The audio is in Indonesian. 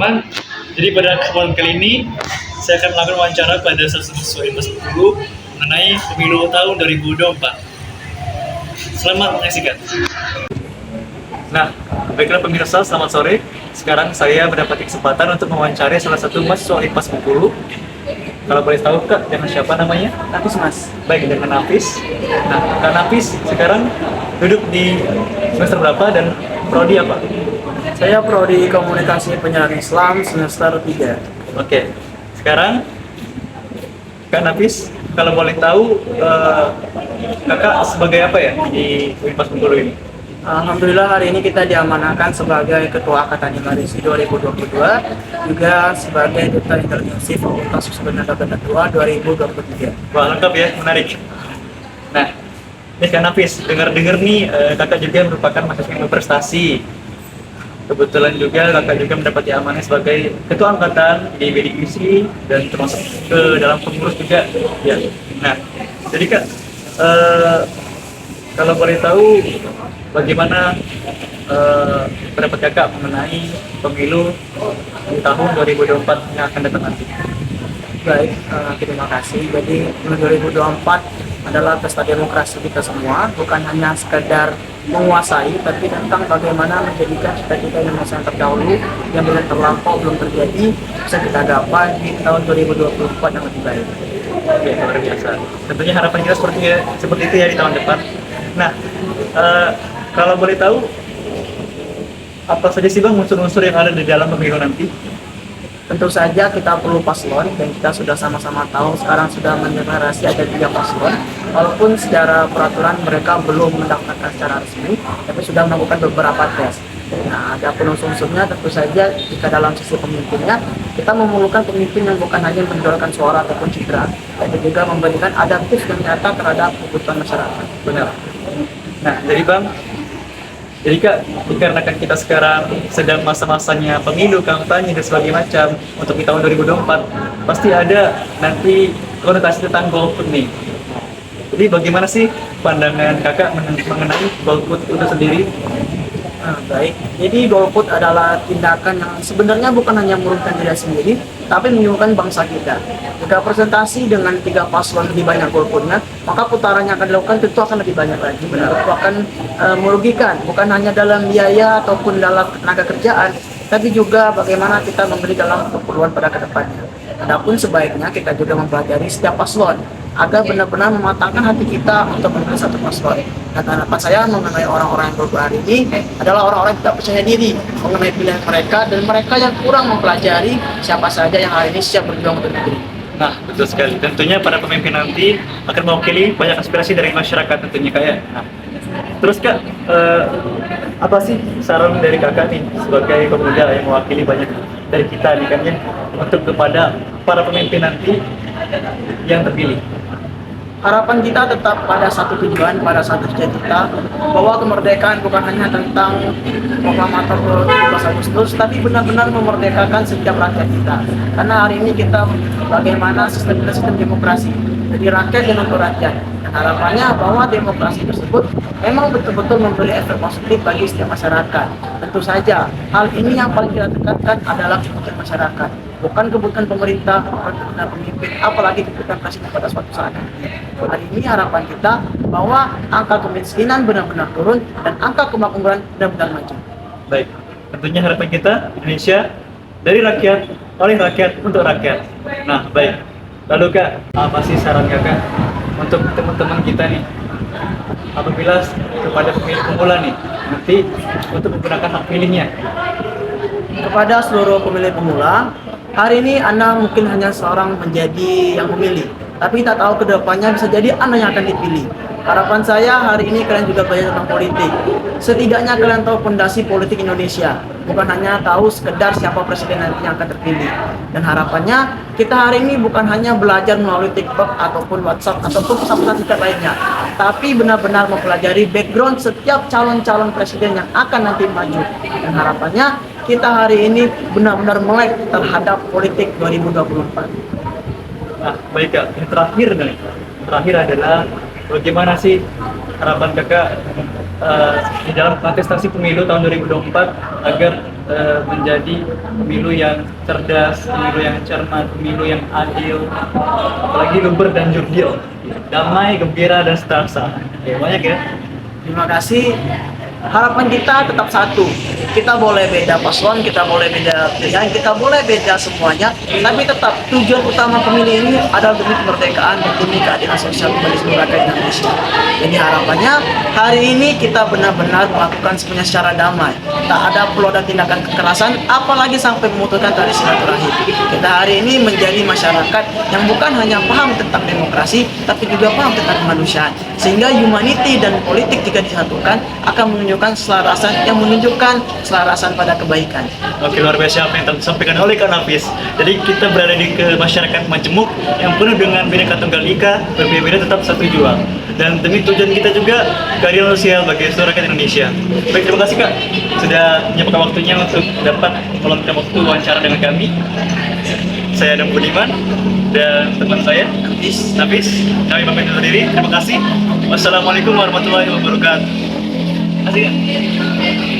teman-teman, jadi pada kesempatan kali ini saya akan melakukan wawancara pada salah satu siswa IPA 10 mengenai pemilu tahun 2024. Selamat menyaksikan. Nah, baiklah pemirsa, selamat sore. Sekarang saya mendapati kesempatan untuk mewawancarai salah satu mahasiswa IPA 10. Kalau boleh tahu Kak, dengan siapa namanya? Nafis, Mas. Baik, dengan Nafis. Nah, Kak Nafis sekarang duduk di semester berapa dan prodi apa? Saya prodi Komunikasi Penyiaran Islam semester 3. Oke, sekarang Kak Nafis, kalau boleh tahu kakak sebagai apa ya di Unpas Bengkulu ini? Alhamdulillah hari ini kita diamanahkan sebagai Ketua Angkatan Indonesia 2022, juga sebagai Duta Intelijensi Fakultas Sebenarnya Benda 2 2023. Wah, lengkap ya, menarik. Nah, ini Kak Nafis, dengar-dengar nih kakak juga merupakan mahasiswa yang berprestasi. Kebetulan juga kakak juga mendapati amanah sebagai ketua angkatan di BDIC dan termasuk ke dalam pengurus juga. Ya. Nah, jadi Kak, kalau boleh tahu bagaimana pendapat kakak mengenai pemilu di tahun 2024 yang akan datang nanti? Baik, terima kasih. Jadi 2024 adalah pesta demokrasi kita semua, bukan hanya sekedar menguasai, tapi tentang bagaimana menjadikan cita-cita Indonesia yang terdahulu yang bila terlampau belum terjadi bisa kita gapai di tahun 2024 yang lebih baik. Oke, luar biasa. Tentunya harapan kita seperti itu ya di tahun depan. Nah, kalau boleh tahu apa saja sih Bang unsur-unsur yang ada di dalam pemilu nanti? Tentu saja kita perlu paslon, dan kita sudah sama-sama tahu sekarang sudah mendeklarasi ada 3 paslon. Walaupun secara peraturan mereka belum mendaftarkan secara resmi, tapi sudah melakukan beberapa tes. Nah, ada unsur-unsurnya tentu saja jika dalam sisi pemimpinnya, kita memerlukan pemimpin yang bukan hanya mendorongkan suara ataupun citra, tapi juga memberikan adaptif dan nyata terhadap kebutuhan masyarakat. Benar. Nah, jadi Kak, dikarenakan kita sekarang sedang masa-masanya pemilu, kampanye, dan sebagainya macam untuk di tahun 2024, pasti ada nanti konotasi tentang golput nih. Jadi bagaimana sih pandangan kakak mengenai golput itu sendiri? Baik, jadi golput adalah tindakan yang sebenarnya bukan hanya merugikan diri sendiri, tapi menyuguhkan bangsa kita. Jika presentasi dengan 3 paslon lebih banyak golputnya, maka putaran yang akan dilakukan tentu akan lebih banyak lagi. Itu akan merugikan, bukan hanya dalam biaya ataupun dalam tenaga kerjaan, tapi juga bagaimana kita memberi dalam keperluan pada kedepannya. Adapun sebaiknya kita juga mempelajari setiap paslon agar benar-benar mematangkan hati kita untuk memilih satu paslon. Dan harapan saya mengenai orang-orang yang berubah hari ini adalah orang-orang yang tidak percaya diri mengenai pilihan mereka, dan mereka yang kurang mempelajari siapa saja yang hari ini siap berjuang untuk negeri. Nah, betul sekali. Tentunya para pemimpin nanti akan mewakili banyak aspirasi dari masyarakat tentunya Kak ya. Nah, terus Kak, apa sih saran dari kakak nih sebagai pemuda yang mewakili banyak dari kita nih kan ya, untuk kepada para pemimpin nanti yang terpilih? Harapan kita tetap pada satu tujuan, pada satu cita-cita, bahwa kemerdekaan bukan hanya tentang proklamator 17 Agustus, tapi benar-benar memerdekakan setiap rakyat kita. Karena hari ini kita bagaimana sistem demokrasi, jadi rakyat dan untuk rakyat. Dan harapannya bahwa demokrasi tersebut memang betul-betul memberi efek positif bagi setiap masyarakat. Tentu saja, hal ini yang paling kita tekankan adalah kebutuhan masyarakat, bukan kebutuhan pemerintah, bukan kebutuhan pemimpin, apalagi kebutuhan presiden pada suatu saat. Hari ini harapan kita bahwa angka kemiskinan benar-benar turun dan angka kemakmuran benar-benar maju. Baik, tentunya harapan kita Indonesia dari rakyat, oleh rakyat, untuk rakyat. Nah, baik. Lalu Kak, apa sih saran kakak untuk teman-teman kita nih apabila kepada pemilih pemula nih nanti untuk menggunakan hak pilihnya? Kepada seluruh pemilih pemula, hari ini Anda mungkin hanya seorang menjadi yang memilih, tapi kita tahu kedepannya bisa jadi Anda yang akan dipilih. Harapan saya hari ini kalian juga belajar tentang politik. Setidaknya kalian tahu fondasi politik Indonesia, bukan hanya tahu sekedar siapa presiden nanti yang akan terpilih. Dan harapannya kita hari ini bukan hanya belajar melalui TikTok ataupun WhatsApp ataupun pesan-pesan singkat lainnya, tapi benar-benar mempelajari background setiap calon-calon presiden yang akan nanti maju. Dan harapannya kita hari ini benar-benar melek terhadap politik 2024. Nah, baik Kak, yang terakhir adalah bagaimana sih harapan kakak di dalam kontestasi pemilu tahun 2024 agar menjadi pemilu yang cerdas, pemilu yang cermat, pemilu yang adil, apalagi luber dan jurdil, damai, gembira dan seterasa. Oke, banyak ya. Terima kasih. Harapan kita tetap satu. Kita boleh beda paslon, kita boleh beda pilihan, kita boleh beda semuanya, tapi tetap tujuan utama pemilih ini adalah demi kemerdekaan dan demi keadilan sosial bagi seluruh rakyat Indonesia. Jadi harapannya hari ini kita benar-benar melakukan semuanya secara damai. Tak ada perlu ada tindakan kekerasan, apalagi sampai memutuskan tali silaturahim. Kita hari ini menjadi masyarakat yang bukan hanya paham tentang demokrasi, tapi juga paham tentang kemanusiaan. Sehingga humanity dan politik jika disatukan akan menunjukkan selarasan yang menunjukkan selarasan pada kebaikan. Oke, luar biasa apa yang telah disampaikan oleh Kak Nafis. Jadi kita berada di ke masyarakat majemuk yang penuh dengan Bhinneka Tunggal Ika, berbeda-beda tetap satu jua. Dan demi tujuan kita juga keadilan sosial bagi seluruh rakyat Indonesia. Baik, terima kasih Kak sudah menyempatkan waktunya untuk dapat meluangkan waktu wawancara dengan kami. Saya Adam Budiman dan teman saya Nafis. Kami pamit undur diri. Terima kasih. Wassalamualaikum warahmatullahi wabarakatuh. Terima kasih Kak.